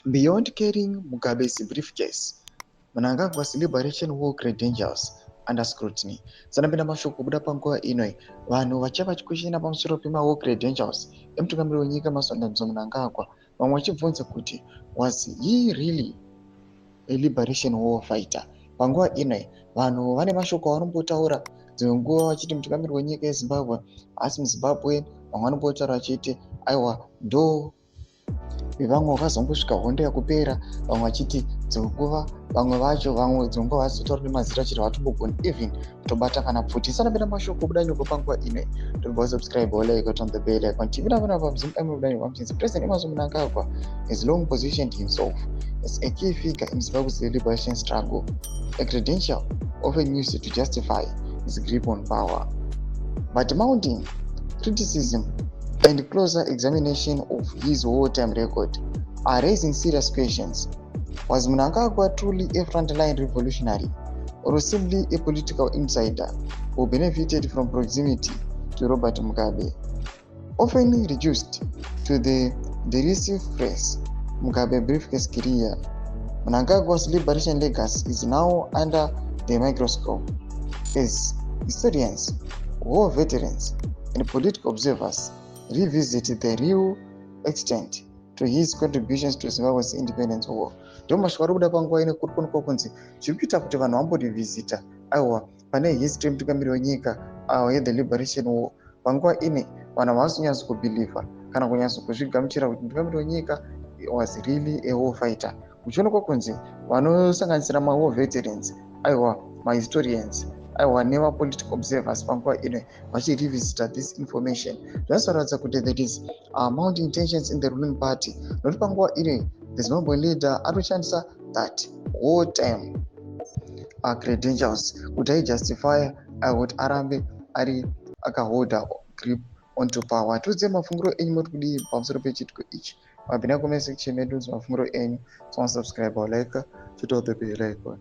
Beyond carrying Mugabe's briefcase, Mnangagwa's liberation war credentials under scrutiny. Sanapenda mashoko kubuda panguva ino vanhu vachava vachikweshena pamusoro pema-war credentials emutungamiriri wenyika Masvandandzo Mnangagwa, vamwe vachibvunza kuti was he really a liberation war fighter? Panguva ino vanhu vane mashoko avanombotaura dzimwe nguva vachiti mutungamiriri wenyika yeZimbabwe haasi muZimbabwe, vamwe vanombotaura vachiti aiwa ndo vamwe vakazongosvika hondo yakupera, vamwe vachiti dzimwe nguva vamwe vacho dzimwe nguva vazotaura nemazita chero vatombogoni even kutobata kana pfuti. Sanapenda mashoko kubuda nyoko panguva ino toba subscribe like on the bell icon. TV navana pabzim emudani wamchinzi President Emmerson Mnangagwa has long positioned himself as a key figure in Zimbabwe's liberation struggle, a credential often used to justify his grip on power. But mounting criticism and closer examination of his wartime record are raising serious questions. Was Mnangagwa truly a frontline revolutionary, or simply a political insider who benefited from proximity to Robert Mugabe? Often reduced to the derisive phrase Mugabe briefcase career, Mnangagwa's liberation legacy is now under the microscope as historians, war veterans, and political observers revisit the real extent to his contributions to Zimbabwe's independence war. Ndomashwa kubuda panguva ino kuri kuonekwa kunzi zviri kuita kuti vanhu vamborivisita aiwa pane history mutungamiriri wenyika the liberation war. Panguva ine vanhu havazonyatso kubhilivha kana kunyatso kuzvigamuchira kuti mutungamiriri wenyika was really a war fighter. Kuchionekwa kunzi vanosanganisira ma-war veterans aiwa mahistorians aiwa neva-political observers panguva ino vachirevisita this information zvinozoratidza kuti there is mounting tensions in the ruling party, nokuti panguva ino the Zimbabwe leader arikushandisa that wartime credentials kuti aijustify kuti arambe ari akaholda grip onto power. Tiudze mafungiro enyu muri kudii pamusoro pechitiko ichi. Mabvina comment section medu mafungiro enyu, subscribe or like, chito the bell icon.